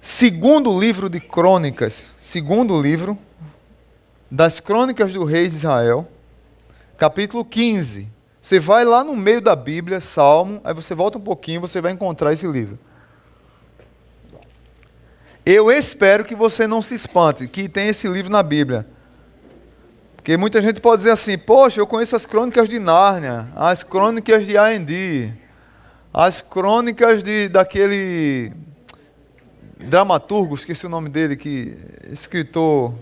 segundo livro de Crônicas, segundo livro das Crônicas do Rei de Israel, capítulo 15. Você vai lá no meio da Bíblia, Salmo, aí você volta um pouquinho, você vai encontrar esse livro. Eu espero que você não se espante, que tem esse livro na Bíblia. Porque muita gente pode dizer assim, poxa, eu conheço as crônicas de Nárnia, as crônicas de A&D, as crônicas daquele dramaturgo, esqueci o nome dele, que escritor,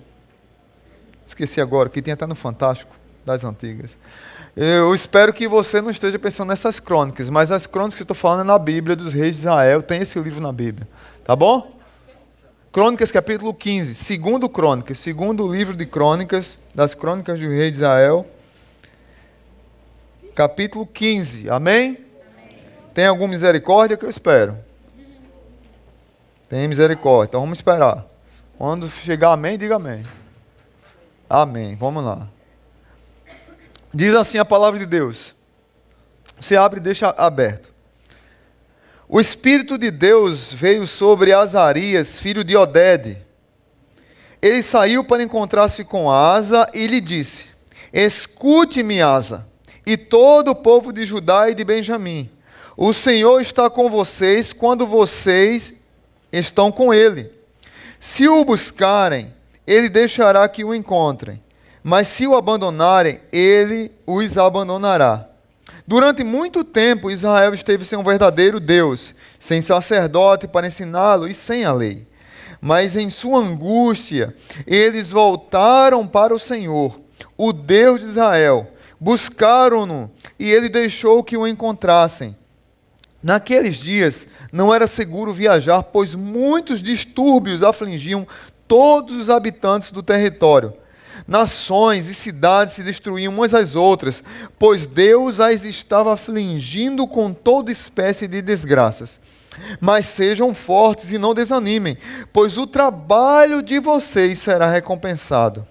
esqueci agora, que tem até no Fantástico, das antigas. Eu espero que você não esteja pensando nessas crônicas, mas as crônicas que eu estou falando é na Bíblia, dos reis de Israel, tem esse livro na Bíblia, tá bom? Crônicas capítulo 15, segundo livro de Crônicas, das Crônicas do Rei de Israel, capítulo 15, amém? Tem alguma misericórdia que eu espero? Tem misericórdia, então vamos esperar. Quando chegar amém, diga amém. Amém, vamos lá. Diz assim a palavra de Deus. Você abre e deixa aberto. O Espírito de Deus veio sobre Azarias, filho de Odede. Ele saiu para encontrar-se com Asa e lhe disse: escute-me, Asa, e todo o povo de Judá e de Benjamim. O Senhor está com vocês quando vocês estão com ele. Se o buscarem, ele deixará que o encontrem. Mas se o abandonarem, ele os abandonará. Durante muito tempo, Israel esteve sem um verdadeiro Deus, sem sacerdote para ensiná-lo e sem a lei. Mas em sua angústia, eles voltaram para o Senhor, o Deus de Israel. Buscaram-no e ele deixou que o encontrassem. Naqueles dias, não era seguro viajar, pois muitos distúrbios afligiam todos os habitantes do território. Nações e cidades se destruíam umas às outras, pois Deus as estava afligindo com toda espécie de desgraças. Mas sejam fortes e não desanimem, pois o trabalho de vocês será recompensado.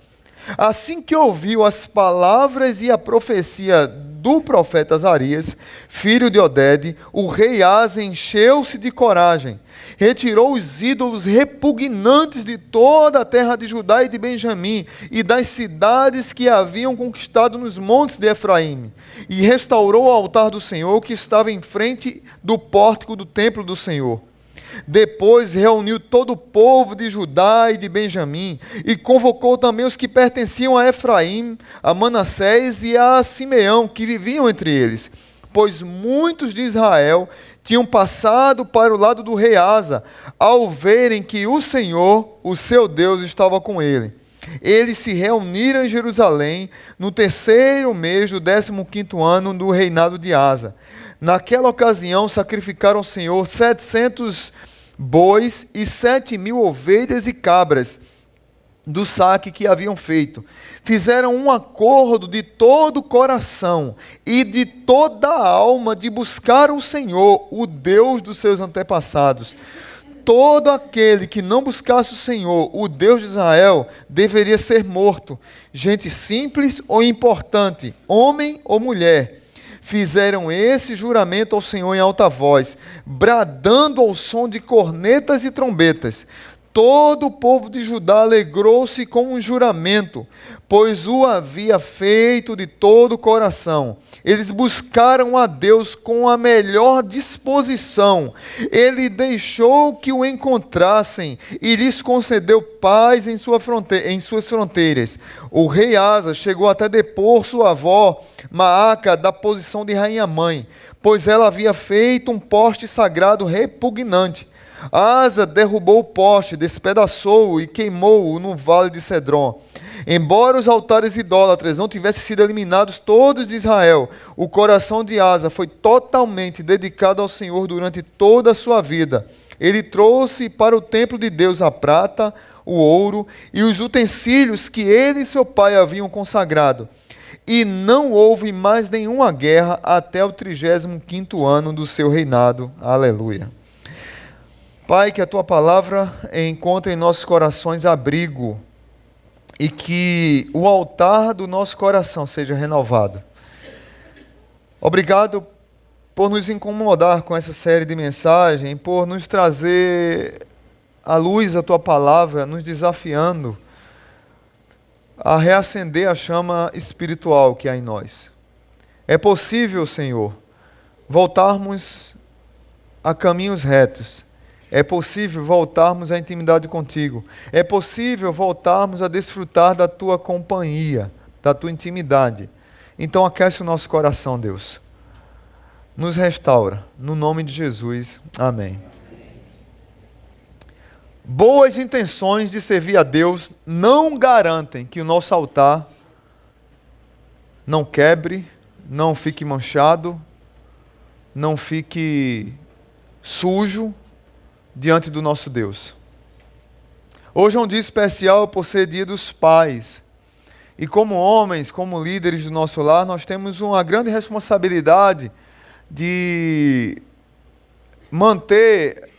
Assim que ouviu as palavras e a profecia do profeta Azarias, filho de Odede, o rei Asa encheu-se de coragem, retirou os ídolos repugnantes de toda a terra de Judá e de Benjamim e das cidades que haviam conquistado nos montes de Efraim, e restaurou o altar do Senhor que estava em frente do pórtico do templo do Senhor. Depois reuniu todo o povo de Judá e de Benjamim e convocou também os que pertenciam a Efraim, a Manassés e a Simeão, que viviam entre eles, pois muitos de Israel tinham passado para o lado do rei Asa, ao verem que o Senhor, o seu Deus, estava com ele. Eles se reuniram em Jerusalém no terceiro mês do 15º ano do reinado de Asa. Naquela ocasião sacrificaram ao Senhor 700 bois e 7.000 ovelhas e cabras do saque que haviam feito. Fizeram um acordo de todo o coração e de toda a alma de buscar o Senhor, o Deus dos seus antepassados. Todo aquele que não buscasse o Senhor, o Deus de Israel, deveria ser morto. Gente simples ou importante, homem ou mulher. Fizeram esse juramento ao Senhor em alta voz, bradando ao som de cornetas e trombetas. Todo o povo de Judá alegrou-se com um juramento, pois o havia feito de todo o coração. Eles buscaram a Deus com a melhor disposição. Ele deixou que o encontrassem e lhes concedeu paz em suas fronteiras. O rei Asa chegou até depor sua avó, Maaca, da posição de rainha-mãe, pois ela havia feito um poste sagrado repugnante. Asa derrubou o poste, despedaçou-o e queimou-o no vale de Cedron. Embora os altares idólatras não tivessem sido eliminados todos de Israel, o coração de Asa foi totalmente dedicado ao Senhor durante toda a sua vida. Ele trouxe para o templo de Deus a prata, o ouro e os utensílios que ele e seu pai haviam consagrado. E não houve mais nenhuma guerra até o 35º ano do seu reinado. Aleluia. Pai, que a Tua palavra encontre em nossos corações abrigo e que o altar do nosso coração seja renovado. Obrigado por nos incomodar com essa série de mensagens, por nos trazer à luz a tua palavra, nos desafiando a reacender a chama espiritual que há em nós. É possível, Senhor, voltarmos a caminhos retos. É possível voltarmos à intimidade contigo. É possível voltarmos a desfrutar da tua companhia, da tua intimidade. Então aquece o nosso coração, Deus. Nos restaura. No nome de Jesus. Amém. Boas intenções de servir a Deus não garantem que o nosso altar não quebre, não fique manchado, não fique sujo diante do nosso Deus. Hoje é um dia especial por ser dia dos pais. E como homens, como líderes do nosso lar, nós temos uma grande responsabilidade de manter,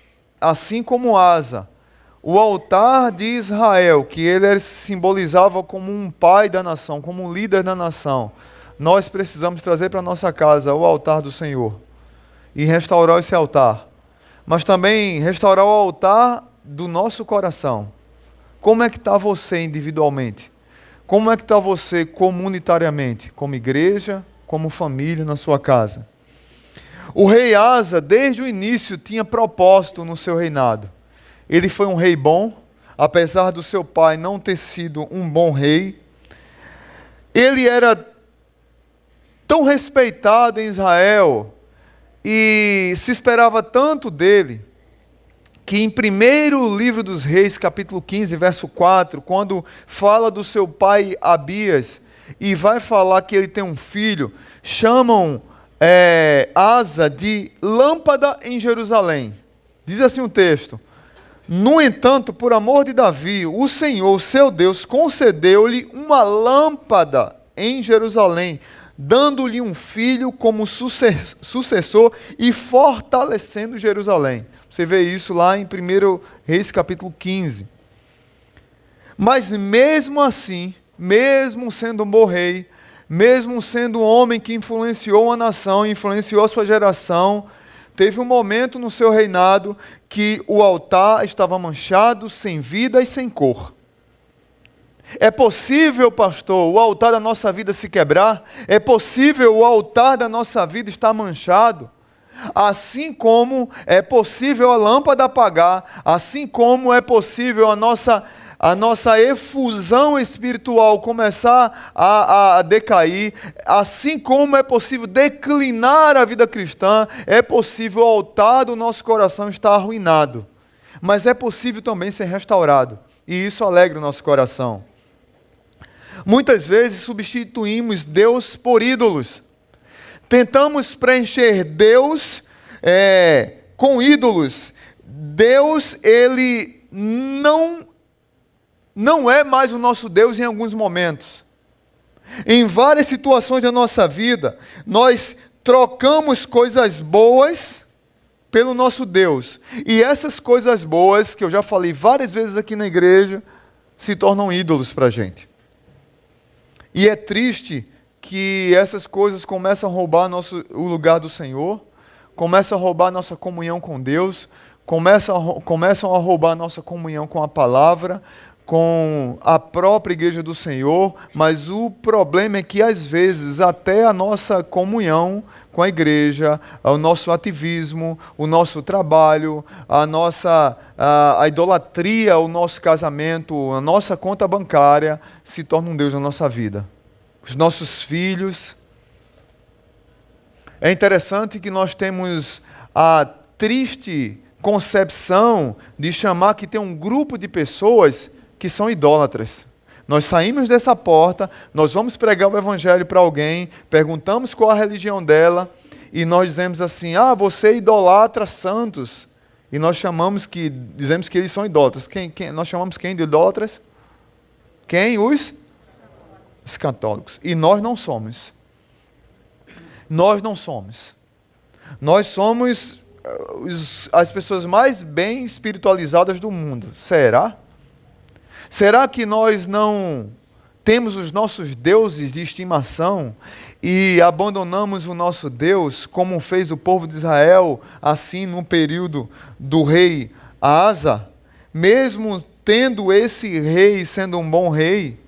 assim como Asa, o altar de Israel, que ele simbolizava como um pai da nação, como um líder da nação. Nós precisamos trazer para a nossa casa o altar do Senhor e restaurar esse altar. Mas também restaurar o altar do nosso coração. Como é que está você individualmente? Como é que está você comunitariamente? Como igreja, como família na sua casa? O rei Asa, desde o início, tinha propósito no seu reinado. Ele foi um rei bom, apesar do seu pai não ter sido um bom rei. Ele era tão respeitado em Israel e se esperava tanto dele, que em 1º livro dos Reis, capítulo 15, verso 4, quando fala do seu pai Abias, e vai falar que ele tem um filho, chamam Asa de lâmpada em Jerusalém. Diz assim o texto: no entanto, por amor de Davi, o Senhor, seu Deus, concedeu-lhe uma lâmpada em Jerusalém, dando-lhe um filho como sucessor e fortalecendo Jerusalém. Você vê isso lá em 1 Reis capítulo 15. Mas mesmo assim, mesmo sendo um bom rei, mesmo sendo um homem que influenciou a nação, influenciou a sua geração, teve um momento no seu reinado que o altar estava manchado, sem vida e sem cor. É possível, pastor, o altar da nossa vida se quebrar? É possível o altar da nossa vida estar manchado? Assim como é possível a lâmpada apagar, assim como é possível a nossa efusão espiritual começar a decair, assim como é possível declinar a vida cristã, é possível o altar do nosso coração estar arruinado. Mas é possível também ser restaurado, e isso alegra o nosso coração. Muitas vezes substituímos Deus por ídolos. Tentamos preencher Deus com ídolos. Deus, ele não é mais o nosso Deus em alguns momentos. Em várias situações da nossa vida, nós trocamos coisas boas pelo nosso Deus. E essas coisas boas, que eu já falei várias vezes aqui na igreja, se tornam ídolos para a gente. E é triste que essas coisas começam a roubar o lugar do Senhor, começam a roubar nossa comunhão com Deus, começam a roubar nossa comunhão com a palavra, com a própria igreja do Senhor, mas o problema é que às vezes até a nossa comunhão com a igreja, o nosso ativismo, o nosso trabalho, a idolatria, o nosso casamento, a nossa conta bancária se torna um Deus na nossa vida. Os nossos filhos. É interessante que nós temos a triste concepção de chamar que tem um grupo de pessoas que são idólatras. Nós saímos dessa porta, nós vamos pregar o evangelho para alguém, perguntamos qual a religião dela, e nós dizemos assim: você idolatra santos. E nós dizemos que eles são idólatras. Nós chamamos quem de idólatras? Quem? Os católicos. E nós não somos. Nós não somos. Nós somos as pessoas mais bem espiritualizadas do mundo. Será? Será que nós não temos os nossos deuses de estimação e abandonamos o nosso Deus, como fez o povo de Israel, assim no período do rei Asa? mesmo tendo esse rei sendo um bom rei?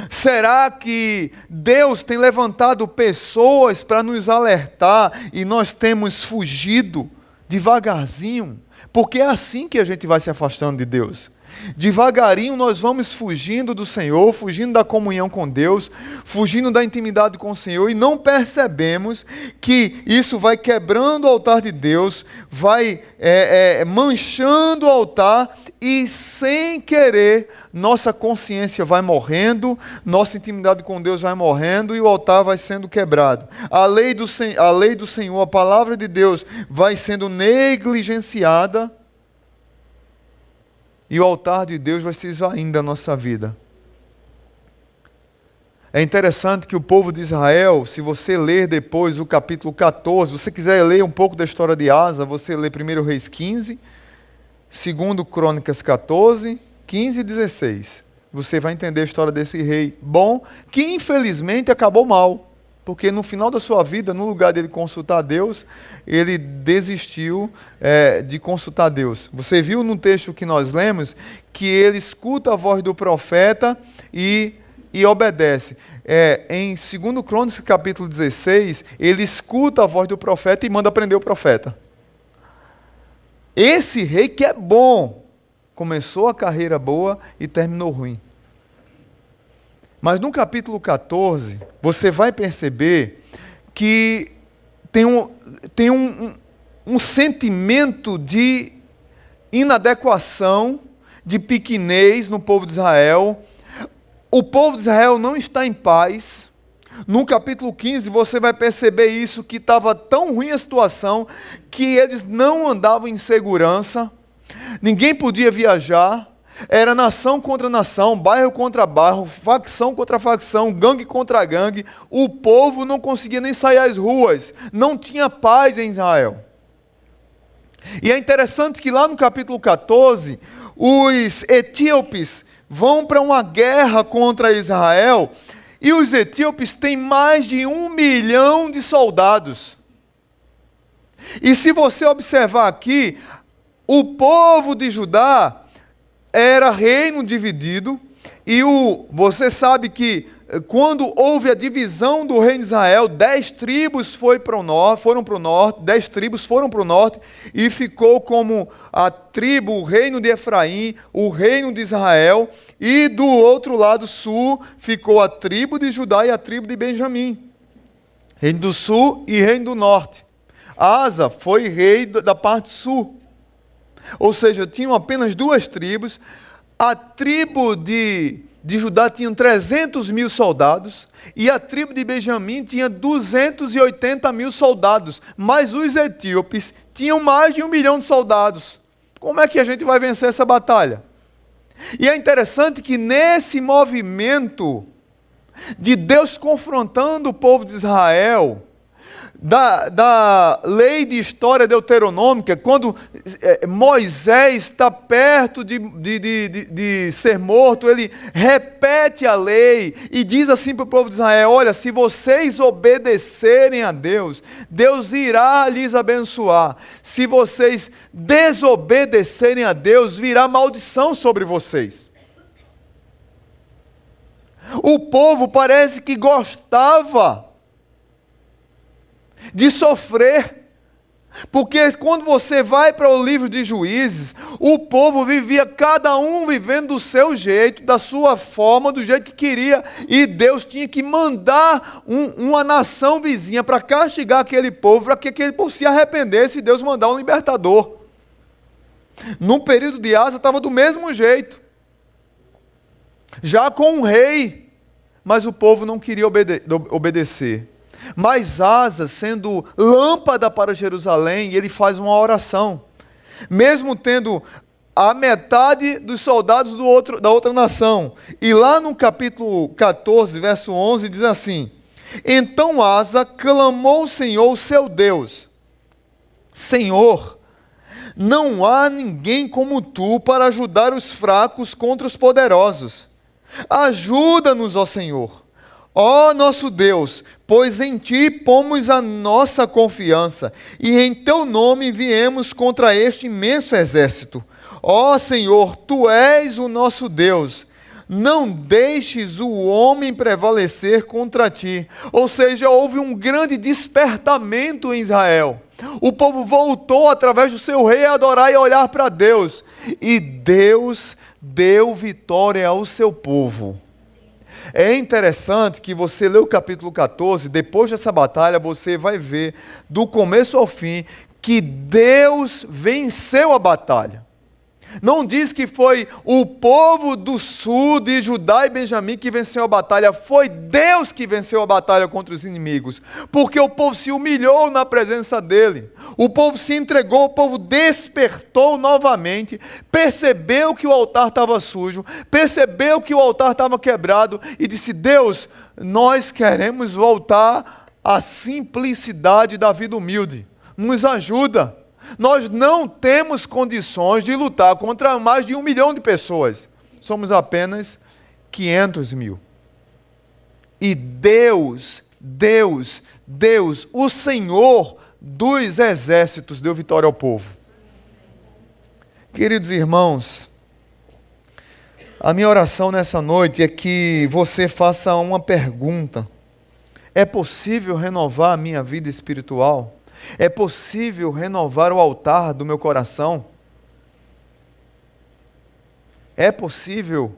Será que Deus tem levantado pessoas para nos alertar e nós temos fugido devagarzinho? Porque é assim que a gente vai se afastando de Deus. Devagarinho nós vamos fugindo do Senhor, fugindo da comunhão com Deus, fugindo da intimidade com o Senhor, e não percebemos que isso vai quebrando o altar de Deus, vai manchando o altar, e sem querer nossa consciência vai morrendo, nossa intimidade com Deus vai morrendo e o altar vai sendo quebrado. A lei do Senhor, a palavra de Deus vai sendo negligenciada, e o altar de Deus vai se esvaindo da nossa vida. É interessante que o povo de Israel, se você ler depois o capítulo 14, se você quiser ler um pouco da história de Asa, você lê 1 Reis 15, 2 Crônicas 14, 15 e 16. Você vai entender a história desse rei bom, que infelizmente acabou mal. Porque no final da sua vida, no lugar dele consultar Deus, ele desistiu de consultar Deus. Você viu no texto que nós lemos que ele escuta a voz do profeta e obedece. Em 2 Crônicas capítulo 16, ele escuta a voz do profeta e manda prender o profeta. Esse rei que é bom, começou a carreira boa e terminou ruim. Mas no capítulo 14, você vai perceber que tem um sentimento de inadequação, de pequenez no povo de Israel. O povo de Israel não está em paz. No capítulo 15 você vai perceber isso, que estava tão ruim a situação, que eles não andavam em segurança, ninguém podia viajar. Era nação contra nação, bairro contra bairro, facção contra facção, gangue contra gangue. O povo não conseguia nem sair às ruas. Não tinha paz em Israel. E é interessante que lá no capítulo 14, os etíopes vão para uma guerra contra Israel, e os etíopes têm mais de 1 milhão de soldados. E se você observar aqui, o povo de Judá era reino dividido, e você sabe que quando houve a divisão do reino de Israel, 10 tribos foram para o norte, 10 tribos foram para o norte, e ficou como a tribo, o reino de Efraim, o reino de Israel, e do outro lado sul ficou a tribo de Judá e a tribo de Benjamim. Reino do sul e reino do norte. Asa foi rei da parte sul. Ou seja, tinham apenas 2 tribos. A tribo de Judá tinha 300 mil soldados, e a tribo de Benjamim tinha 280 mil soldados, mas os etíopes tinham mais de 1 milhão de soldados. Como é que a gente vai vencer essa batalha? E é interessante que nesse movimento de Deus confrontando o povo de Israel, da lei de história deuteronômica, quando Moisés está perto de ser morto, ele repete a lei e diz assim para o povo de Israel: olha, se vocês obedecerem a Deus, Deus irá lhes abençoar. Se vocês desobedecerem a Deus, virá maldição sobre vocês. O povo parece que gostava de sofrer, porque quando você vai para o livro de Juízes, o povo vivia, cada um vivendo do seu jeito, da sua forma, do jeito que queria, e Deus tinha que mandar uma nação vizinha para castigar aquele povo, para que aquele povo se arrependesse, e Deus mandar um libertador. No período de Asa estava do mesmo jeito, já com um rei, mas o povo não queria obedecer. Mas Asa, sendo lâmpada para Jerusalém, ele faz uma oração. Mesmo tendo a metade dos soldados da outra nação. E lá no capítulo 14, verso 11, diz assim: então Asa clamou ao Senhor, seu Deus: Senhor, não há ninguém como tu para ajudar os fracos contra os poderosos. Ajuda-nos, ó Senhor. Ó nosso Deus, pois em Ti pomos a nossa confiança, e em Teu nome viemos contra este imenso exército. Ó Senhor, Tu és o nosso Deus, não deixes o homem prevalecer contra Ti. Ou seja, houve um grande despertamento em Israel. O povo voltou através do seu rei a adorar e a olhar para Deus. E Deus deu vitória ao seu povo. É interessante que você lê o capítulo 14, depois dessa batalha você vai ver, do começo ao fim, que Deus venceu a batalha. Não diz que foi o povo do sul de Judá e Benjamim que venceu a batalha, foi Deus que venceu a batalha contra os inimigos, porque o povo se humilhou na presença dele, o povo se entregou, o povo despertou novamente, percebeu que o altar estava sujo, percebeu que o altar estava quebrado e disse: Deus, nós queremos voltar à simplicidade da vida humilde, nos ajuda. Nós não temos condições de lutar contra mais de 1 milhão de pessoas. Somos apenas 500 mil. E Deus, o Senhor dos exércitos, deu vitória ao povo. Queridos irmãos, a minha oração nessa noite é que você faça uma pergunta. É possível renovar a minha vida espiritual? É possível renovar o altar do meu coração? É possível?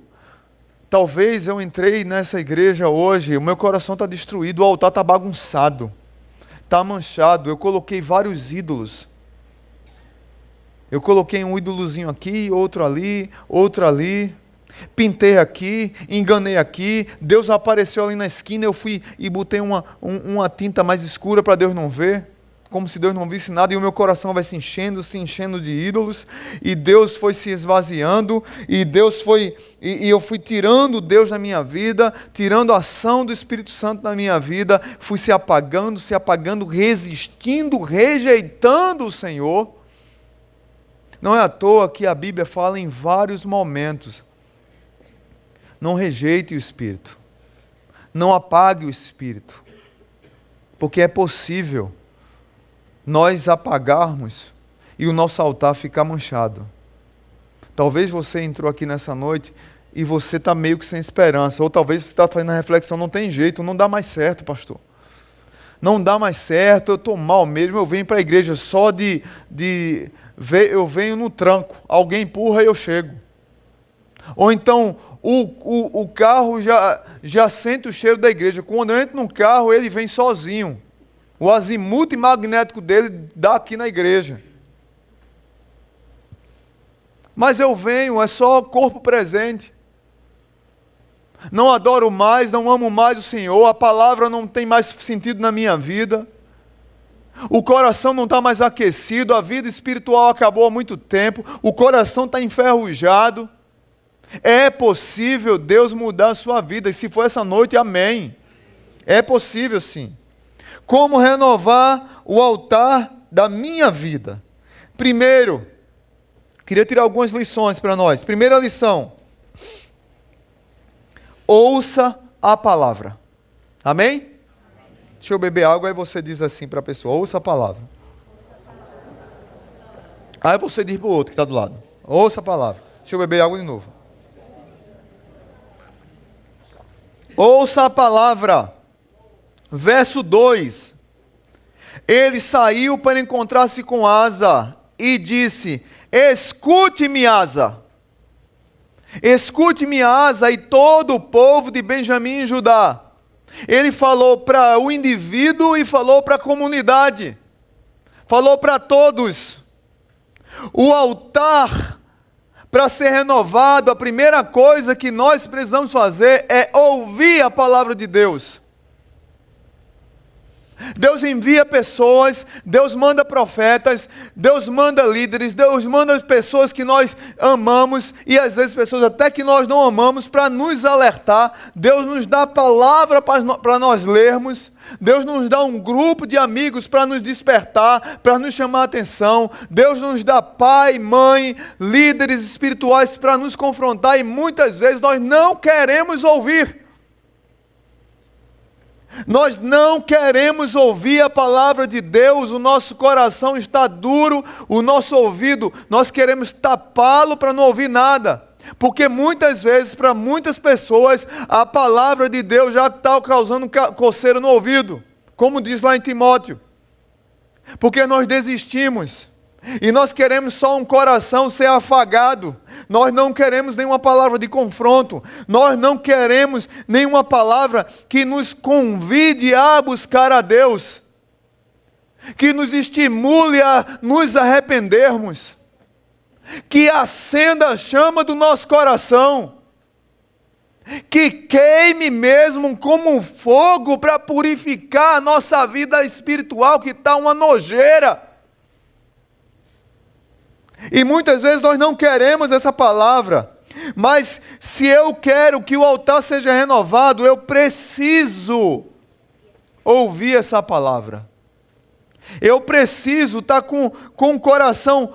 Talvez eu entrei nessa igreja hoje, o meu coração está destruído, o altar está bagunçado, está manchado, eu coloquei vários ídolos. Eu coloquei um ídolozinho aqui, outro ali, pintei aqui, enganei aqui, Deus apareceu ali na esquina, eu fui e botei uma tinta mais escura para Deus não ver. Como se Deus não visse nada, e o meu coração vai se enchendo de ídolos, e Deus foi se esvaziando, e eu fui tirando Deus da minha vida, tirando a ação do Espírito Santo na minha vida, fui se apagando, resistindo, rejeitando o Senhor. Não é à toa que a Bíblia fala em vários momentos: não rejeite o Espírito, não apague o Espírito, porque é possível nós apagarmos e o nosso altar ficar manchado. Talvez você entrou aqui nessa noite e você está meio que sem esperança, ou talvez você está fazendo a reflexão: não tem jeito, não dá mais certo, pastor. Não dá mais certo, eu estou mal mesmo, eu venho para a igreja só eu venho no tranco, alguém empurra e eu chego. Ou então o carro já sente o cheiro da igreja, quando eu entro no carro ele vem sozinho. O azimuth magnético dele dá aqui na igreja. Mas eu venho, é só corpo presente. Não adoro mais, não amo mais o Senhor, a palavra não tem mais sentido na minha vida. O coração não está mais aquecido, a vida espiritual acabou há muito tempo, o coração está enferrujado. É possível Deus mudar a sua vida, e se for essa noite, amém. É possível sim. Como renovar o altar da minha vida? Primeiro, queria tirar algumas lições para nós. Primeira lição: ouça a palavra. Amém? Deixa eu beber água, aí você diz assim para a pessoa: ouça a palavra. Aí você diz para o outro que está do lado: ouça a palavra. Deixa eu beber água de novo. Ouça a palavra. Verso 2: ele saiu para encontrar-se com Asa e disse: escute-me, Asa. Escute-me, Asa, e todo o povo de Benjamim e Judá. Ele falou para o indivíduo e falou para a comunidade. Falou para todos. O altar, para ser renovado, a primeira coisa que nós precisamos fazer é ouvir a palavra de Deus. Deus envia pessoas, Deus manda profetas, Deus manda líderes, Deus manda pessoas que nós amamos, e às vezes pessoas até que nós não amamos, para nos alertar. Deus nos dá a palavra para nós lermos, Deus nos dá um grupo de amigos para nos despertar, para nos chamar a atenção. Deus nos dá pai, mãe, líderes espirituais para nos confrontar, e muitas vezes nós não queremos ouvir. Nós não queremos ouvir a palavra de Deus, o nosso coração está duro, o nosso ouvido, nós queremos tapá-lo para não ouvir nada. Porque muitas vezes, para muitas pessoas, a palavra de Deus já está causando coceira no ouvido, como diz lá em Timóteo. Porque nós desistimos. E nós queremos só um coração ser afagado. Nós não queremos nenhuma palavra de confronto. Nós não queremos nenhuma palavra que nos convide a buscar a Deus. Que nos estimule a nos arrependermos. Que acenda a chama do nosso coração. Que queime mesmo como um fogo para purificar a nossa vida espiritual, que está uma nojeira. E muitas vezes nós não queremos essa palavra, mas se eu quero que o altar seja renovado, eu preciso ouvir essa palavra. Eu preciso estar com o coração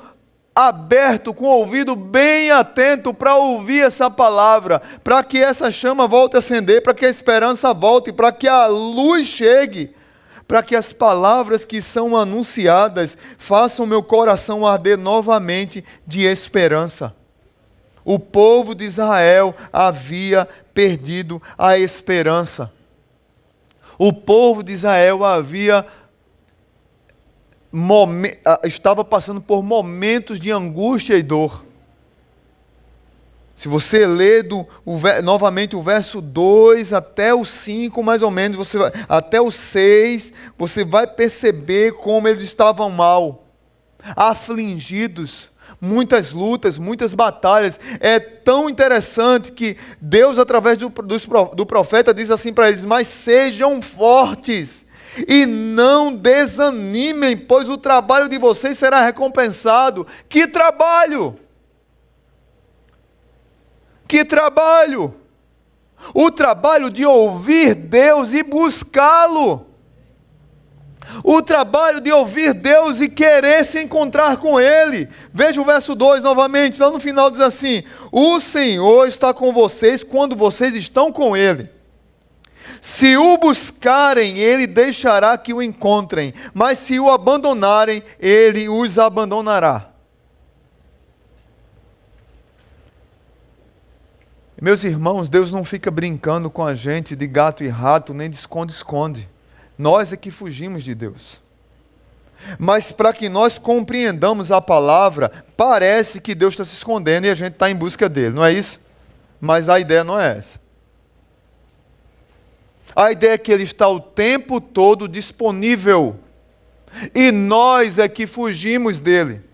aberto, com o ouvido bem atento para ouvir essa palavra, para que essa chama volte a acender, para que a esperança volte, para que a luz chegue, para que as palavras que são anunciadas façam meu coração arder novamente de esperança. O povo de Israel havia perdido a esperança. O povo de Israel estava passando por momentos de angústia e dor. Se você ler novamente o verso 2 até o 5, mais ou menos, até o 6, você vai perceber como eles estavam mal, afligidos, muitas lutas, muitas batalhas. É tão interessante que Deus, através do profeta, diz assim para eles: mas sejam fortes e não desanimem, pois o trabalho de vocês será recompensado. Que trabalho! Que trabalho! O trabalho de ouvir Deus e buscá-lo. O trabalho de ouvir Deus e querer se encontrar com Ele. Veja o verso 2 novamente, lá no final diz assim: o Senhor está com vocês quando vocês estão com Ele. Se o buscarem, Ele deixará que o encontrem, mas se o abandonarem, Ele os abandonará. Meus irmãos, Deus não fica brincando com a gente de gato e rato, nem de esconde-esconde. Nós é que fugimos de Deus. Mas para que nós compreendamos a palavra, parece que Deus está se escondendo e a gente está em busca dele, não é isso? Mas a ideia não é essa. A ideia é que Ele está o tempo todo disponível. E nós é que fugimos dele.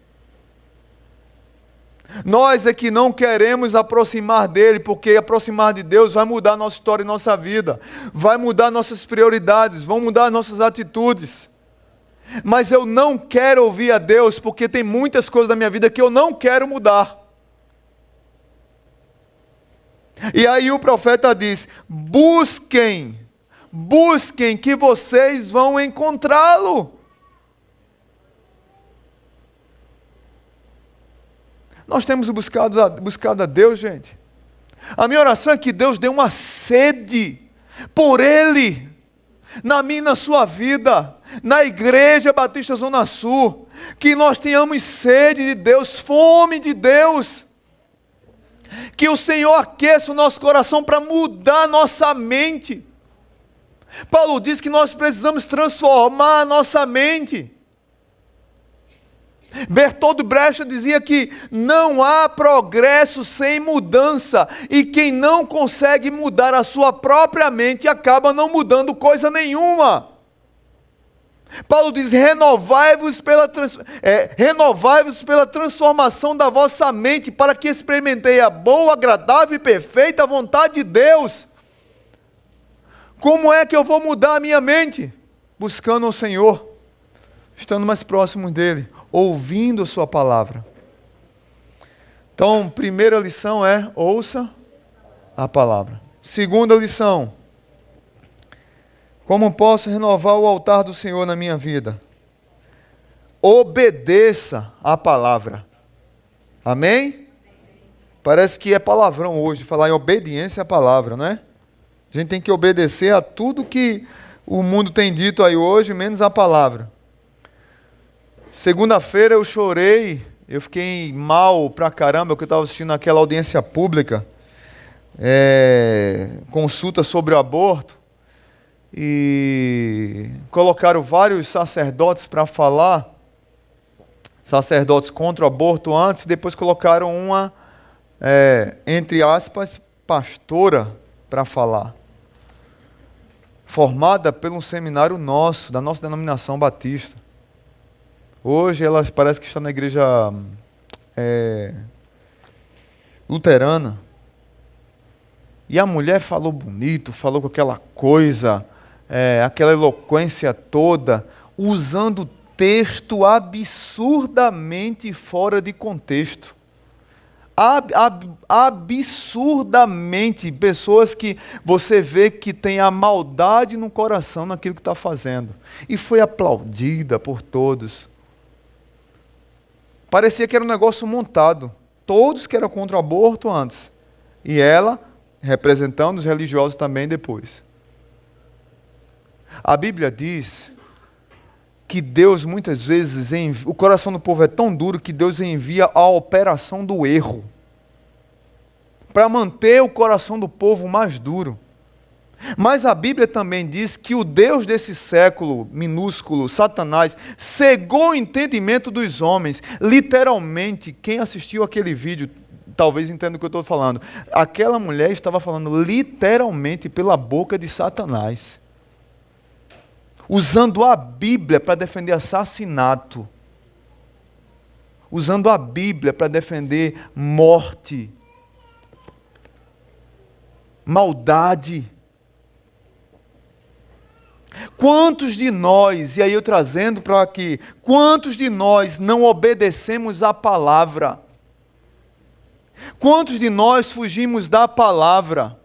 Nós é que não queremos aproximar dele, porque aproximar de Deus vai mudar nossa história e nossa vida, vai mudar nossas prioridades, vão mudar nossas atitudes. Mas eu não quero ouvir a Deus, porque tem muitas coisas da minha vida que eu não quero mudar. E aí o profeta diz: busquem que vocês vão encontrá-lo. Nós temos buscado a Deus, gente. A minha oração é que Deus dê uma sede por Ele, na minha e na sua vida, na Igreja Batista Zona Sul, que nós tenhamos sede de Deus, fome de Deus, que o Senhor aqueça o nosso coração para mudar a nossa mente. Paulo diz que nós precisamos transformar a nossa mente. Bertold Brecht dizia que não há progresso sem mudança, e quem não consegue mudar a sua própria mente acaba não mudando coisa nenhuma. Paulo diz: renovai-vos pela transformação da vossa mente, para que experimentei a boa, agradável e perfeita vontade de Deus. Como é que eu vou mudar a minha mente? Buscando o Senhor, estando mais próximo dEle, ouvindo a sua palavra. Então, primeira lição é: ouça a palavra. Segunda lição: como posso renovar o altar do Senhor na minha vida? Obedeça a palavra. Amém? Parece que é palavrão hoje, falar em obediência à palavra, não é? A gente tem que obedecer a tudo que o mundo tem dito aí hoje, menos a palavra. Segunda-feira eu chorei, eu fiquei mal pra caramba, porque eu estava assistindo aquela audiência pública, consulta sobre o aborto, e colocaram vários sacerdotes para falar, sacerdotes contra o aborto antes, e depois colocaram uma, entre aspas, pastora para falar, formada por um seminário nosso, da nossa denominação batista. Hoje ela parece que está na igreja luterana. E a mulher falou bonito, falou com aquela coisa, aquela eloquência toda, usando texto absurdamente fora de contexto. Absurdamente, pessoas que você vê que tem a maldade no coração naquilo que está fazendo. E foi aplaudida por todos. Parecia que era um negócio montado. Todos que eram contra o aborto antes. E ela, representando os religiosos também depois. A Bíblia diz que Deus muitas vezes o coração do povo é tão duro que Deus envia a operação do erro para manter o coração do povo mais duro. Mas a Bíblia também diz que o Deus desse século minúsculo, Satanás, cegou o entendimento dos homens. Literalmente, quem assistiu aquele vídeo talvez entenda o que eu estou falando. Aquela mulher estava falando literalmente pela boca de Satanás, usando a Bíblia para defender assassinato, usando a Bíblia para defender morte, maldade. Quantos de nós, e aí eu trazendo para aqui, quantos de nós não obedecemos à palavra? Quantos de nós fugimos da palavra?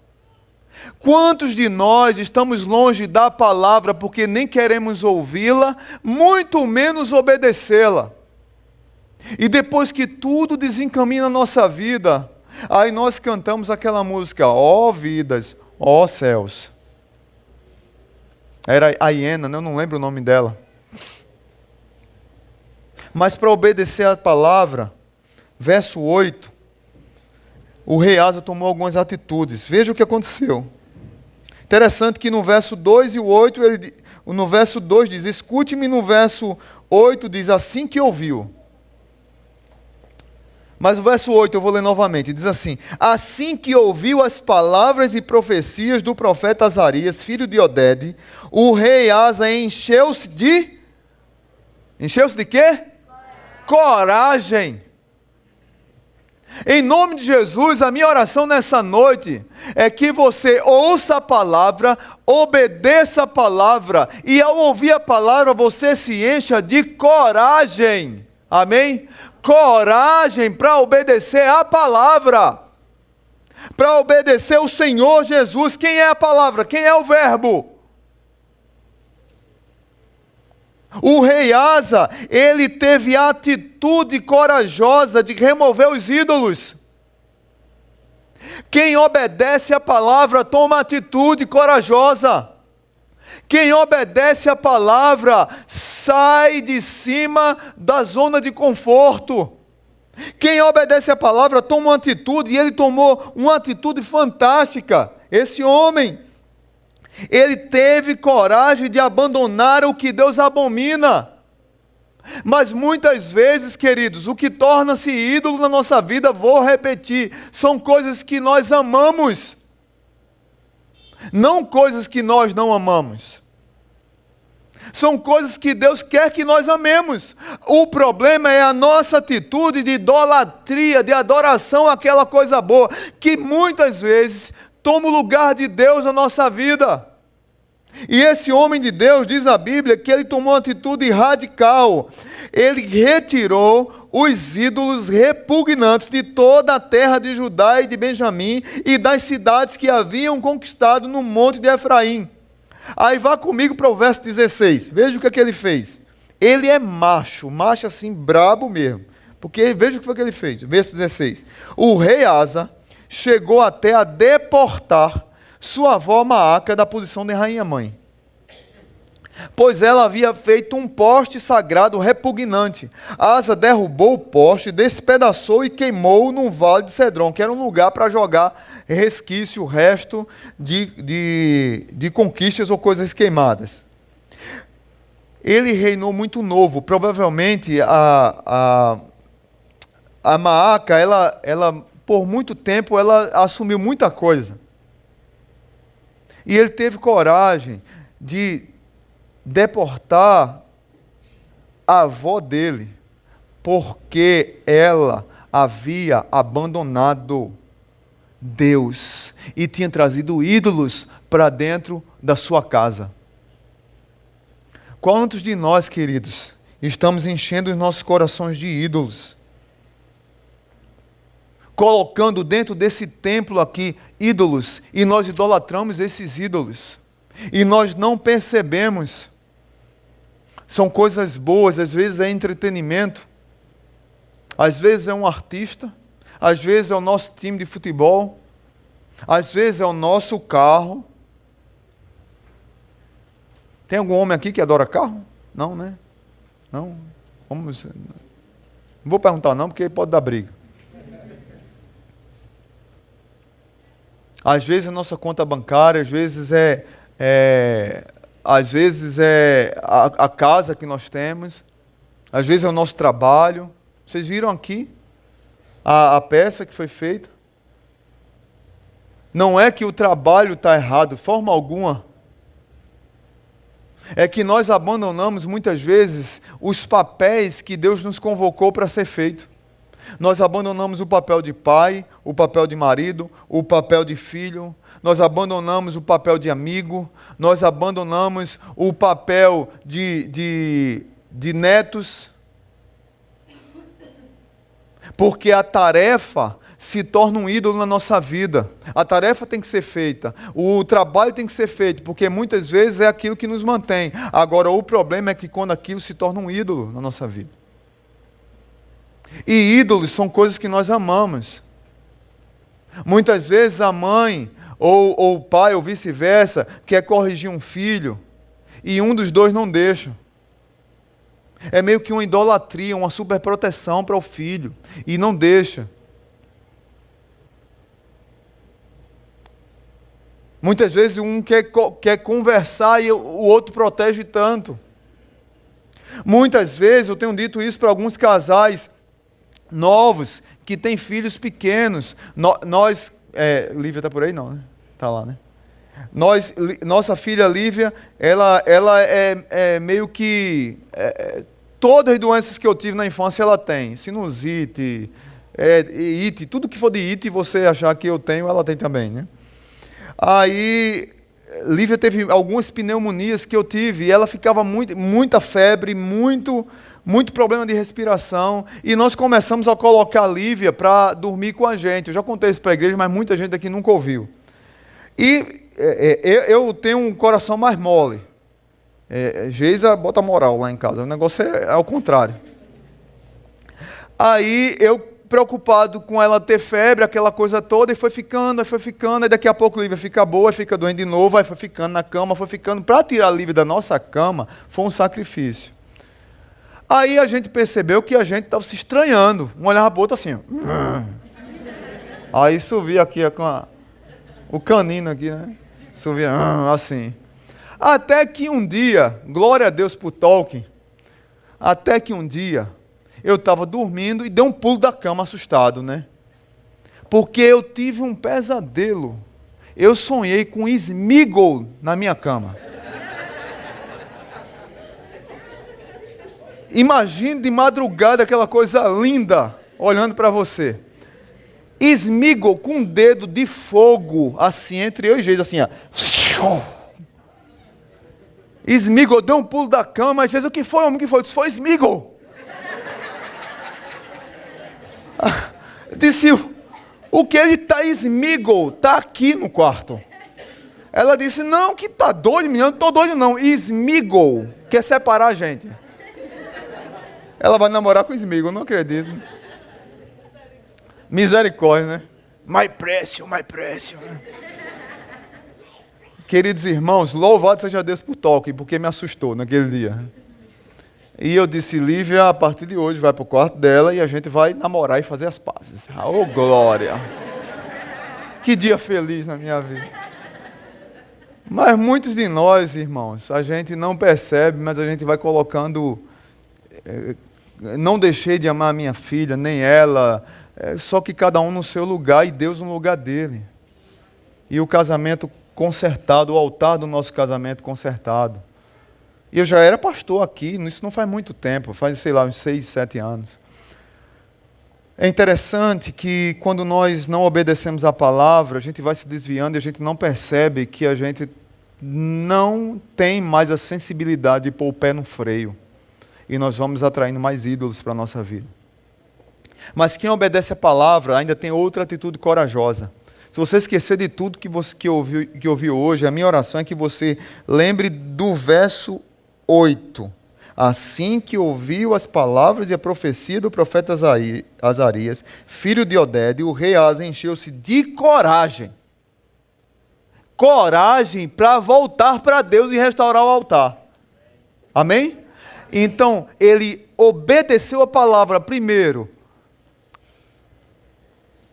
Quantos de nós estamos longe da palavra porque nem queremos ouvi-la, muito menos obedecê-la? E depois que tudo desencaminha na nossa vida, aí nós cantamos aquela música, ó vidas, ó céus. Era a hiena, eu não lembro o nome dela. Mas para obedecer a palavra, verso 8, o rei Asa tomou algumas atitudes. Veja o que aconteceu. Interessante que no verso 2 e o 8, no verso 2 diz, escute-me, no verso 8 diz, assim que ouviu. Mas o verso 8 eu vou ler novamente, diz assim, assim que ouviu as palavras e profecias do profeta Azarias, filho de Odede, o rei Asa encheu-se de quê? Coragem. Em nome de Jesus, a minha oração nessa noite é que você ouça a palavra, obedeça a palavra, e ao ouvir a palavra você se encha de coragem. Amém? Coragem para obedecer a palavra, para obedecer o Senhor Jesus. Quem é a palavra? Quem é o verbo? O rei Asa, ele teve a atitude corajosa de remover os ídolos. Quem obedece a palavra toma atitude corajosa. Quem obedece a palavra sai de cima da zona de conforto. Quem obedece a palavra toma uma atitude, e ele tomou uma atitude fantástica. Esse homem, ele teve coragem de abandonar o que Deus abomina. Mas muitas vezes, queridos, o que torna-se ídolo na nossa vida, vou repetir, são coisas que nós amamos, não coisas que nós não amamos. São coisas que Deus quer que nós amemos. O problema é a nossa atitude de idolatria, de adoração àquela coisa boa, que muitas vezes toma o lugar de Deus na nossa vida. E esse homem de Deus, diz a Bíblia, que ele tomou uma atitude radical. Ele retirou os ídolos repugnantes de toda a terra de Judá e de Benjamim e das cidades que haviam conquistado no monte de Efraim. Aí vá comigo para o verso 16. Veja o que ele fez. Ele é macho assim, brabo mesmo. Porque veja o que foi que ele fez. Verso 16. O rei Asa chegou até a deportar sua avó Maaca da posição de rainha-mãe. pois ela havia feito um poste sagrado repugnante. Asa derrubou o poste, despedaçou e queimou no vale de Cedron, que era um lugar para jogar resquício, resto de conquistas ou coisas queimadas. Ele reinou muito novo. Provavelmente a Maaca, ela por muito tempo, ela assumiu muita coisa. E ele teve coragem de deportar a avó dele, porque ela havia abandonado Deus e tinha trazido ídolos para dentro da sua casa. Quantos de nós, queridos, estamos enchendo os nossos corações de ídolos? Colocando dentro desse templo aqui ídolos, e nós idolatramos esses ídolos. E nós não percebemos. São coisas boas, às vezes é entretenimento, às vezes é um artista, às vezes é o nosso time de futebol, às vezes é o nosso carro. Tem algum homem aqui que adora carro? Não, né? Não. Vamos... Não vou perguntar não, porque pode dar briga. Às vezes é a nossa conta bancária, às vezes é a casa que nós temos, às vezes é o nosso trabalho. Vocês viram aqui a peça que foi feita? Não é que o trabalho está errado, de forma alguma. É que nós abandonamos muitas vezes os papéis que Deus nos convocou para ser feito. Nós abandonamos o papel de pai, o papel de marido, o papel de filho. Nós abandonamos o papel de amigo. Nós abandonamos o papel de netos. Porque a tarefa se torna um ídolo na nossa vida. A tarefa tem que ser feita. O trabalho tem que ser feito, porque muitas vezes é aquilo que nos mantém. Agora, o problema é que quando aquilo se torna um ídolo na nossa vida. E ídolos são coisas que nós amamos. Muitas vezes a mãe, ou o pai, ou vice-versa, quer corrigir um filho, e um dos dois não deixa. É meio que uma idolatria, uma superproteção para o filho, e não deixa. Muitas vezes um quer conversar e o outro protege tanto. Muitas vezes, eu tenho dito isso para alguns casais novos, que têm filhos pequenos. Lívia está por aí? Não, né? Está lá, né? Nossa filha Lívia, ela é meio que... todas as doenças que eu tive na infância, ela tem. Sinusite, ite, tudo que for de ite, você achar que eu tenho, ela tem também, né? Aí, Lívia teve algumas pneumonias que eu tive, e ela ficava muita febre, muito problema de respiração, e nós começamos a colocar a Lívia para dormir com a gente. Eu já contei isso para a igreja, mas muita gente aqui nunca ouviu. E eu tenho um coração mais mole. Geisa bota moral lá em casa, o negócio é ao contrário. Aí eu, preocupado com ela ter febre, aquela coisa toda, e foi ficando, e daqui a pouco a Lívia fica boa, fica doente de novo, aí foi ficando na cama, foi ficando. Para tirar a Lívia da nossa cama, foi um sacrifício. Aí a gente percebeu que a gente estava se estranhando. Um olhava para o outro assim. Aí subia aqui com o canino aqui, né? Subia assim. Até que um dia, glória a Deus por Tolkien, até que um dia eu estava dormindo e dei um pulo da cama assustado, né? Porque eu tive um pesadelo. Eu sonhei com Sméagol na minha cama. Imagine de madrugada aquela coisa linda olhando para você. Sméagol com um dedo de fogo, assim, entre eu e Geisa, assim, ó. Sméagol deu um pulo da cama, mas Geisa, o que foi, homem? O que foi? Isso foi Sméagol. Disse, o que ele está, Sméagol, está aqui no quarto. Ela disse, não, que tá doido, menino, não estou doido não. Sméagol quer separar a gente. Ela vai namorar com Sméagol, não acredito. Misericórdia, né? My precious. Queridos irmãos, louvado seja Deus por toque, porque me assustou naquele dia. E eu disse, Lívia, a partir de hoje vai para o quarto dela e a gente vai namorar e fazer as pazes. Oh, glória! Que dia feliz na minha vida. Mas muitos de nós, irmãos, a gente não percebe, mas a gente vai colocando... Não deixei de amar a minha filha, nem ela, só que cada um no seu lugar e Deus no lugar dele. E o casamento consertado, o altar do nosso casamento consertado. E eu já era pastor aqui, isso não faz muito tempo, faz, sei lá, uns 6, 7 anos. É interessante que quando nós não obedecemos à palavra, a gente vai se desviando e a gente não percebe que a gente não tem mais a sensibilidade de pôr o pé no freio. E nós vamos atraindo mais ídolos para a nossa vida. Mas quem obedece à palavra ainda tem outra atitude corajosa. Se você esquecer de tudo que ouviu hoje, a minha oração é que você lembre do verso 8. Assim que ouviu as palavras e a profecia do profeta Azarias, filho de Odede, o rei Asa encheu-se de coragem. Coragem para voltar para Deus e restaurar o altar. Amém? Então, ele obedeceu a palavra primeiro,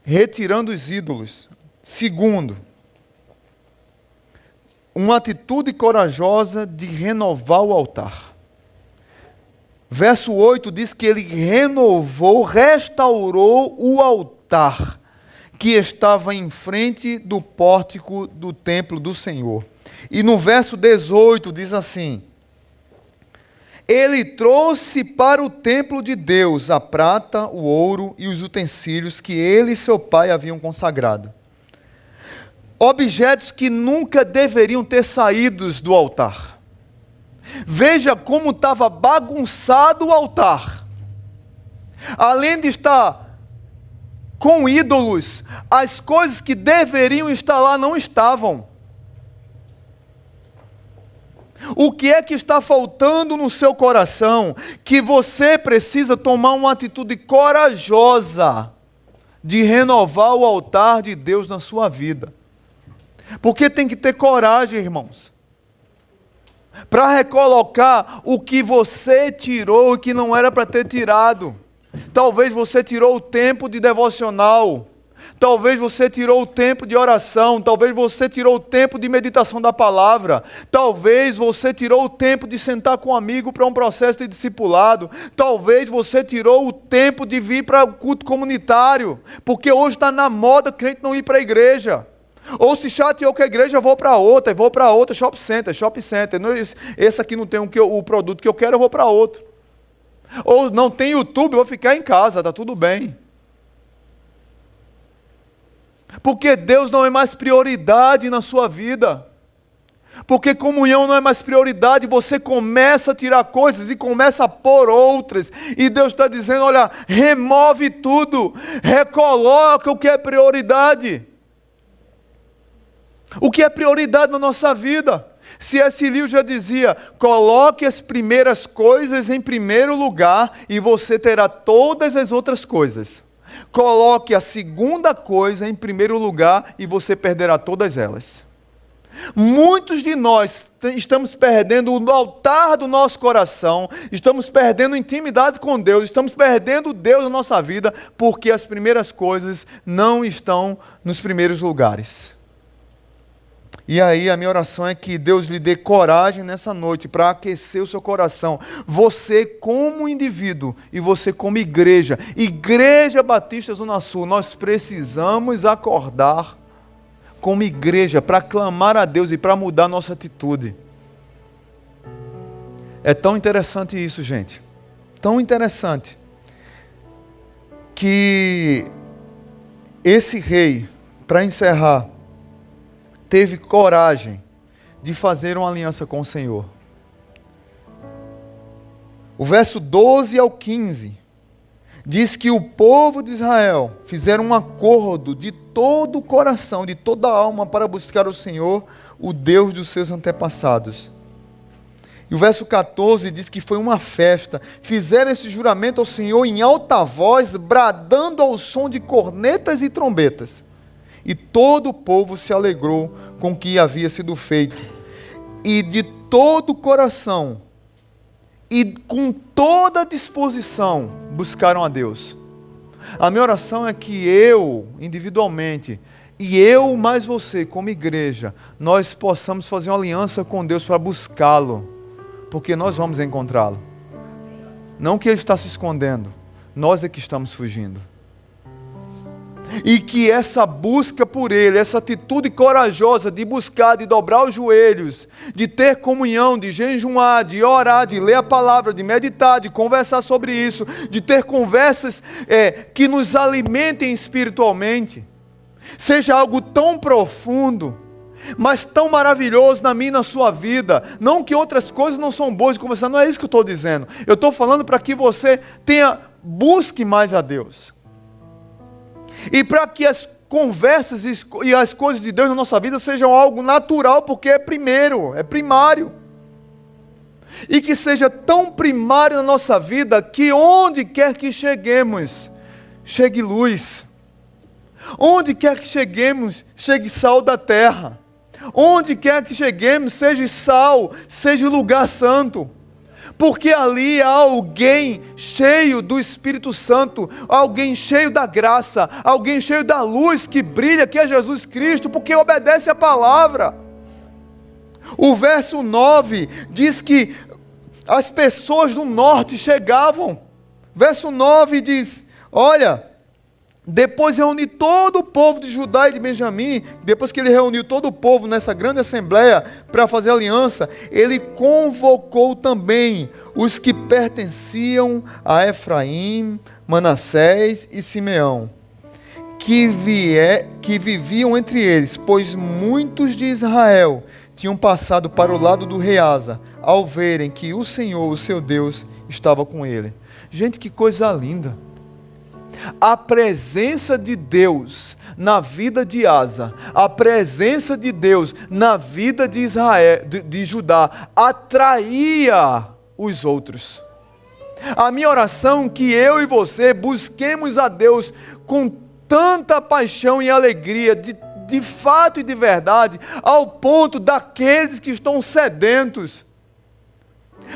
retirando os ídolos. Segundo, uma atitude corajosa de renovar o altar. Verso 8 diz que ele renovou, restaurou o altar que estava em frente do pórtico do templo do Senhor. E no verso 18 diz assim: ele trouxe para o templo de Deus a prata, o ouro e os utensílios que ele e seu pai haviam consagrado. Objetos que nunca deveriam ter saído do altar. Veja como estava bagunçado o altar. Além de estar com ídolos, as coisas que deveriam estar lá não estavam. O que é que está faltando no seu coração que você precisa tomar uma atitude corajosa de renovar o altar de Deus na sua vida? Porque tem que ter coragem, irmãos, para recolocar o que você tirou e que não era para ter tirado. Talvez você tirou o tempo de devocional, talvez você tirou o tempo de oração, talvez você tirou o tempo de meditação da palavra, talvez você tirou o tempo de sentar com um amigo para um processo de discipulado, talvez você tirou o tempo de vir para o culto comunitário, porque hoje está na moda crente não ir para a igreja. Ou se chateou com a igreja, eu vou para outra, shopping center. Esse aqui não tem o produto que eu quero, eu vou para outro. Ou não tem YouTube, eu vou ficar em casa, está tudo bem. Porque Deus não é mais prioridade na sua vida. Porque comunhão não é mais prioridade, você começa a tirar coisas e começa a pôr outras. E Deus está dizendo, olha, remove tudo, recoloca o que é prioridade. O que é prioridade na nossa vida? C.S. Lewis já dizia, coloque as primeiras coisas em primeiro lugar e você terá todas as outras coisas. Coloque a segunda coisa em primeiro lugar e você perderá todas elas. Muitos de nós estamos perdendo o altar do nosso coração, estamos perdendo intimidade com Deus, estamos perdendo Deus na nossa vida, porque as primeiras coisas não estão nos primeiros lugares. E aí a minha oração é que Deus lhe dê coragem nessa noite para aquecer o seu coração. Você como indivíduo e você como igreja. Igreja Batista Zona Sul, nós precisamos acordar como igreja para clamar a Deus e para mudar nossa atitude. É tão interessante isso, gente. Tão interessante. Que esse rei, para encerrar, teve coragem de fazer uma aliança com o Senhor. O verso 12 ao 15 diz que o povo de Israel fizeram um acordo de todo o coração, de toda a alma para buscar o Senhor, o Deus dos seus antepassados. E o verso 14 diz que foi uma festa. Fizeram esse juramento ao Senhor em alta voz, bradando ao som de cornetas e trombetas. E todo o povo se alegrou com o que havia sido feito. E de todo o coração e com toda a disposição buscaram a Deus. A minha oração é que eu, individualmente, e eu mais você, como igreja, nós possamos fazer uma aliança com Deus para buscá-lo, porque nós vamos encontrá-lo. Não que Ele está se escondendo, nós é que estamos fugindo. E que essa busca por Ele, essa atitude corajosa de buscar, de dobrar os joelhos, de ter comunhão, de jejuar, de orar, de ler a palavra, de meditar, de conversar sobre isso, de ter conversas que nos alimentem espiritualmente, seja algo tão profundo, mas tão maravilhoso na minha e na sua vida. Não que outras coisas não são boas de conversar, não é isso que eu estou dizendo. Eu estou falando para que você busque mais a Deus. E para que as conversas e as coisas de Deus na nossa vida sejam algo natural, porque é primário. E que seja tão primário na nossa vida, que onde quer que cheguemos, chegue luz. Onde quer que cheguemos, chegue sal da terra. Onde quer que cheguemos, seja sal, seja lugar santo. Porque ali há alguém cheio do Espírito Santo, alguém cheio da graça, alguém cheio da luz que brilha, que é Jesus Cristo, porque obedece a palavra. O verso 9 diz que as pessoas do norte chegavam. Verso 9 diz, olha, depois reuni todo o povo de Judá e de Benjamim. Depois que ele reuniu todo o povo nessa grande assembleia para fazer aliança, ele convocou também os que pertenciam a Efraim, Manassés e Simeão, que viviam entre eles, pois muitos de Israel tinham passado para o lado do rei Asa, ao verem que o Senhor, o seu Deus, estava com ele. Gente, que coisa linda! A presença de Deus na vida de Asa, a presença de Deus na vida de Israel, de Judá, atraía os outros. A minha oração é que eu e você busquemos a Deus com tanta paixão e alegria, de fato e de verdade, ao ponto daqueles que estão sedentos,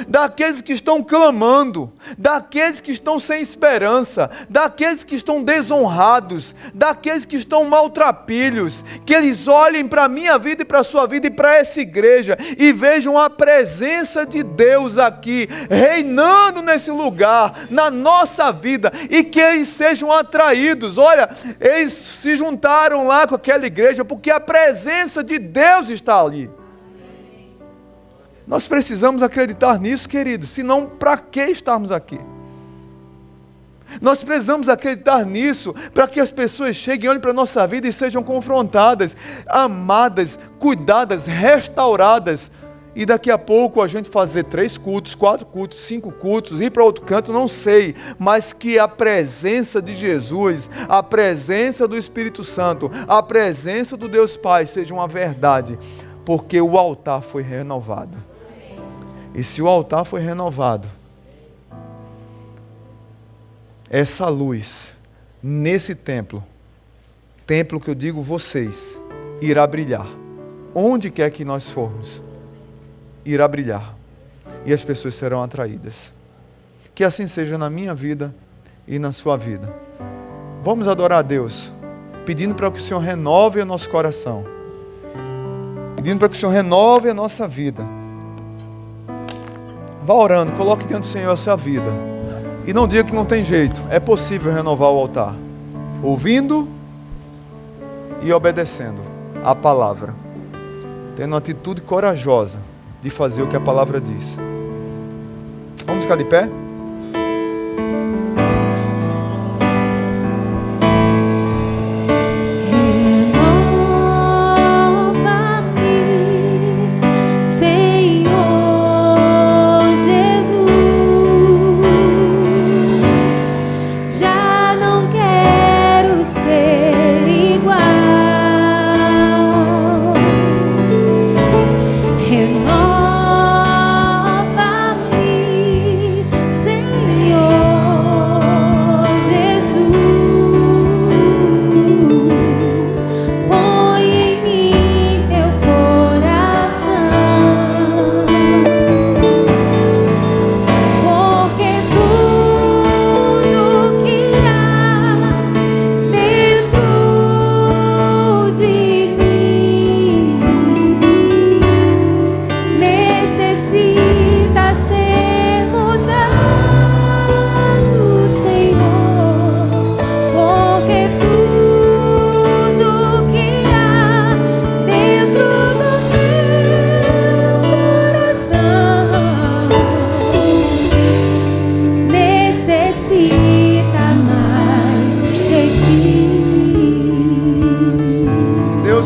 daqueles que estão clamando, daqueles que estão sem esperança, daqueles que estão desonrados, daqueles que estão maltrapilhos, que eles olhem para a minha vida e para a sua vida e para essa igreja e vejam a presença de Deus aqui, reinando nesse lugar, na nossa vida, e que eles sejam atraídos. Olha, eles se juntaram lá com aquela igreja porque a presença de Deus está ali. Nós precisamos acreditar nisso, queridos, senão para que estarmos aqui? Nós precisamos acreditar nisso para que as pessoas cheguem, olhem para a nossa vida e sejam confrontadas, amadas, cuidadas, restauradas. E daqui a pouco a gente fazer 3 cultos, 4 cultos, 5 cultos, ir para outro canto, não sei. Mas que a presença de Jesus, a presença do Espírito Santo, a presença do Deus Pai seja uma verdade. Porque o altar foi renovado. E se o altar foi renovado, essa luz, nesse templo que eu digo vocês, irá brilhar. Onde quer que nós formos, irá brilhar. E as pessoas serão atraídas. Que assim seja na minha vida e na sua vida. Vamos adorar a Deus, pedindo para que o Senhor renove o nosso coração. Pedindo para que o Senhor renove a nossa vida. Vá orando, coloque diante do Senhor a sua vida. E não diga que não tem jeito. É possível renovar o altar. Ouvindo e obedecendo a palavra. Tendo uma atitude corajosa de fazer o que a palavra diz. Vamos ficar de pé? Renova-me,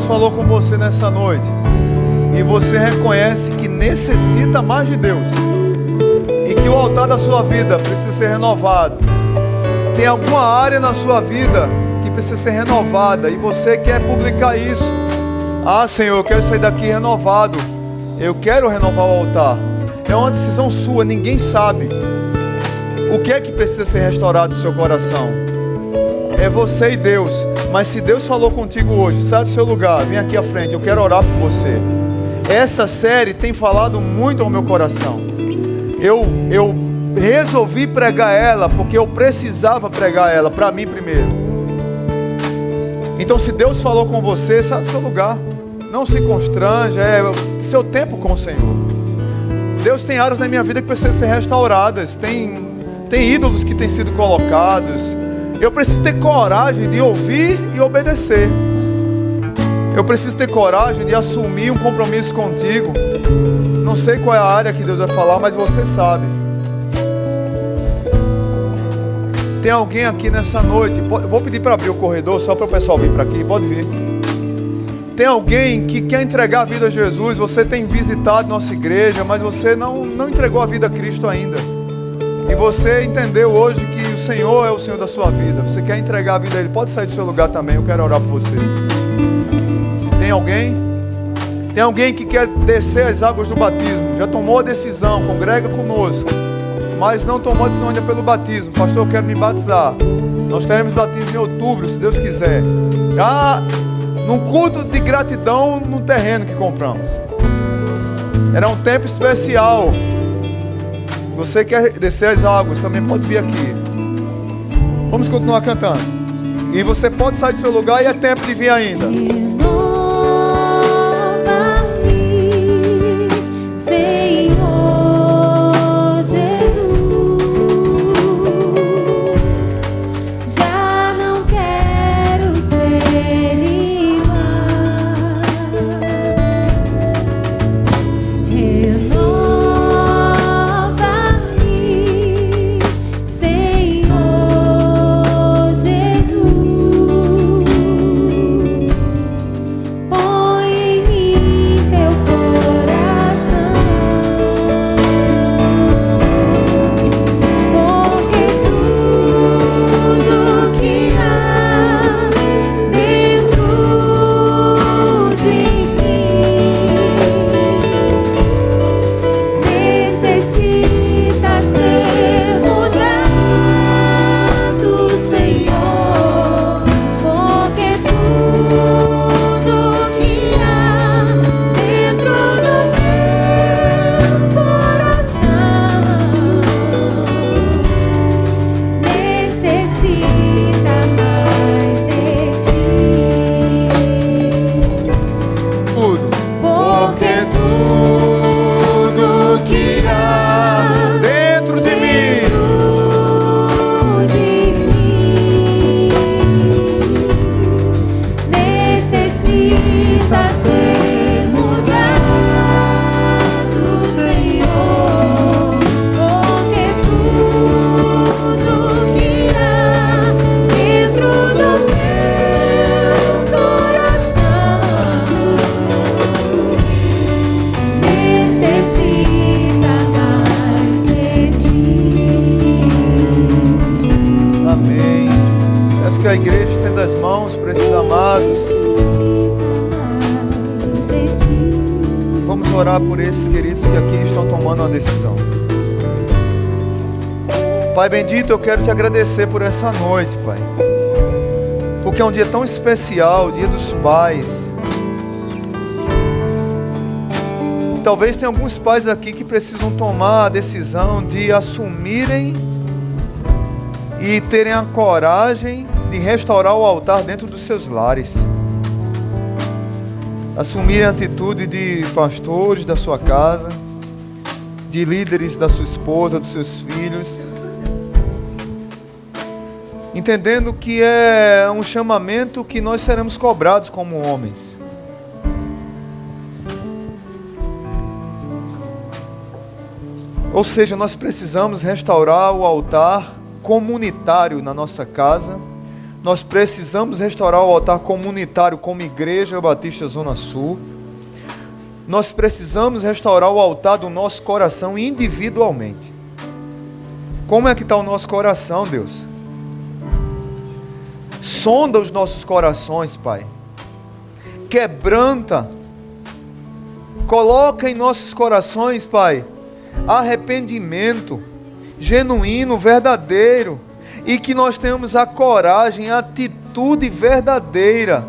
falou com você nessa noite e você reconhece que necessita mais de Deus e que o altar da sua vida precisa ser renovado, tem alguma área na sua vida que precisa ser renovada e você quer publicar isso. Ah, Senhor, eu quero sair daqui renovado, eu quero renovar o altar. É uma decisão sua, ninguém sabe o que é que precisa ser restaurado no seu coração. É você e Deus. Mas se Deus falou contigo hoje, sai do seu lugar, vem aqui à frente, eu quero orar por você. Essa série tem falado muito ao meu coração. Eu resolvi pregar ela porque eu precisava pregar ela para mim primeiro. Então se Deus falou com você, sai do seu lugar, não se constranja, é seu tempo com o Senhor. Deus tem áreas na minha vida que precisam ser restauradas, tem ídolos que têm sido colocados. Eu preciso ter coragem de ouvir e obedecer. Eu preciso ter coragem de assumir um compromisso contigo. Não sei qual é a área que Deus vai falar, mas você sabe. Tem alguém aqui nessa noite, vou pedir para abrir o corredor só para o pessoal vir para aqui, pode vir. Tem alguém que quer entregar a vida a Jesus, você tem visitado nossa igreja, mas você não entregou a vida a Cristo ainda. E você entendeu hoje que o Senhor é o Senhor da sua vida. Você quer entregar a vida a Ele, pode sair do seu lugar também, eu quero orar por você. Tem alguém? Tem alguém que quer descer as águas do batismo, já tomou a decisão, congrega conosco, mas não tomou a decisão ainda pelo batismo. Pastor, eu quero me batizar. Nós teremos batismo em outubro, se Deus quiser. Num culto de gratidão no terreno que compramos. Era um tempo especial. Você quer descer as águas, também pode vir aqui. Vamos continuar cantando. E você pode sair do seu lugar e é tempo de vir ainda. A igreja estenda as mãos para esses amados. Vamos orar por esses queridos que aqui estão tomando uma decisão. Pai bendito, eu quero te agradecer por essa noite, Pai, porque é um dia tão especial, o Dia dos Pais. E talvez tenha alguns pais aqui que precisam tomar a decisão de assumirem e terem a coragem de restaurar o altar dentro dos seus lares. Assumirem a atitude de pastores da sua casa, de líderes da sua esposa, dos seus filhos, entendendo que é um chamamento que nós seremos cobrados como homens. Ou seja, nós precisamos restaurar o altar comunitário na nossa casa. Nós precisamos restaurar o altar comunitário como Igreja Batista Zona Sul. Nós precisamos restaurar o altar do nosso coração individualmente. Como é que está o nosso coração, Deus? Sonda os nossos corações, Pai. Quebranta. Coloca em nossos corações, Pai, arrependimento genuíno, verdadeiro. E que nós tenhamos a coragem, a atitude verdadeira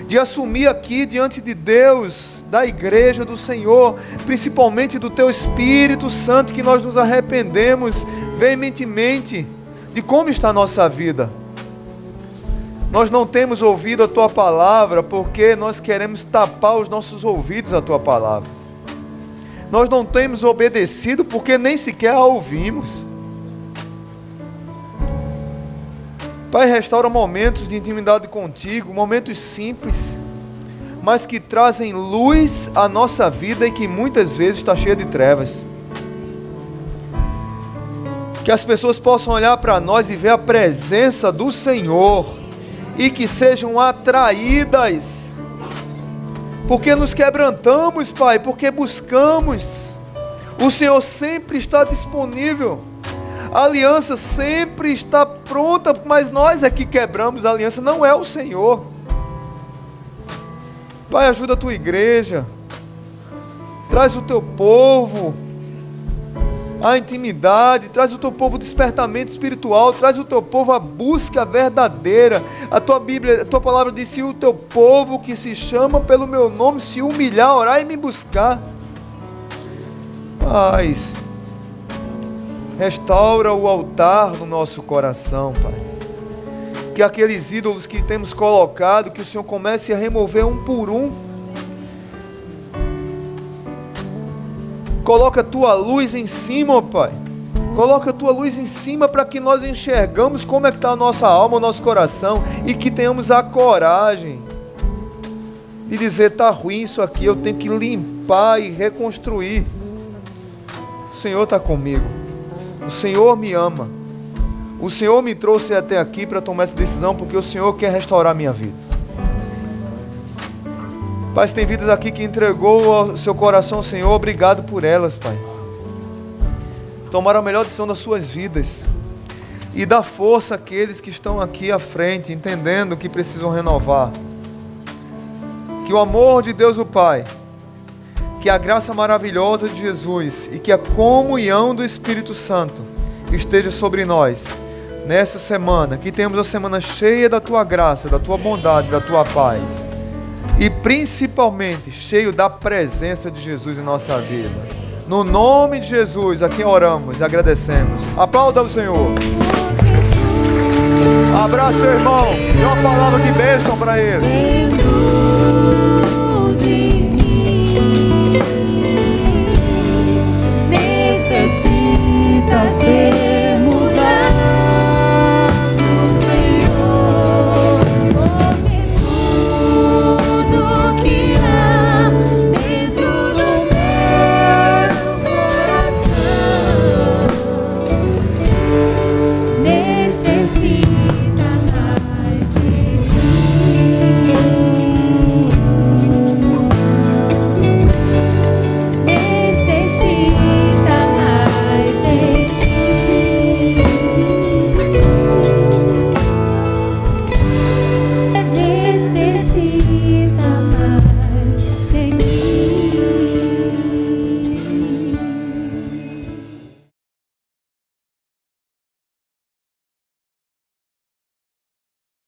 de assumir aqui diante de Deus, da igreja do Senhor, principalmente do Teu Espírito Santo, que nós nos arrependemos veementemente de como está a nossa vida. Nós não temos ouvido a Tua palavra porque nós queremos tapar os nossos ouvidos à Tua palavra. Nós não temos obedecido porque nem sequer a ouvimos. Pai, restaura momentos de intimidade contigo, momentos simples, mas que trazem luz à nossa vida e que muitas vezes está cheia de trevas. Que as pessoas possam olhar para nós e ver a presença do Senhor e que sejam atraídas, porque nos quebrantamos, Pai, porque buscamos. O Senhor sempre está disponível. A aliança sempre está pronta, mas nós é que quebramos a aliança, não é o Senhor. Pai, ajuda a Tua igreja, traz o Teu povo à intimidade, traz o Teu povo ao despertamento espiritual, traz o Teu povo à busca verdadeira. A Tua Bíblia, a Tua palavra diz: se o Teu povo que se chama pelo Meu nome se humilhar, orar e me buscar. Pai, restaura o altar do nosso coração, Pai. Que aqueles ídolos que temos colocado, que o Senhor comece a remover um por um. Coloca a Tua luz em cima, Pai. Coloca a Tua luz em cima para que nós enxergamos como é que está a nossa alma, o nosso coração, e que tenhamos a coragem de dizer: está ruim isso aqui, eu tenho que limpar e reconstruir. O Senhor está comigo. O Senhor me ama. O Senhor me trouxe até aqui para tomar essa decisão porque o Senhor quer restaurar a minha vida. Pai, se tem vidas aqui que entregou o seu coração ao Senhor, obrigado por elas, Pai. Tomaram a melhor decisão das suas vidas. E dá força àqueles que estão aqui à frente, entendendo que precisam renovar. Que o amor de Deus o Pai, que a graça maravilhosa de Jesus e que a comunhão do Espírito Santo esteja sobre nós nessa semana, que temos uma semana cheia da Tua graça, da Tua bondade, da Tua paz e principalmente cheio da presença de Jesus em nossa vida. No nome de Jesus, a quem oramos e agradecemos. Aplauda o Senhor. Abraça o irmão, dê uma palavra de bênção para ele.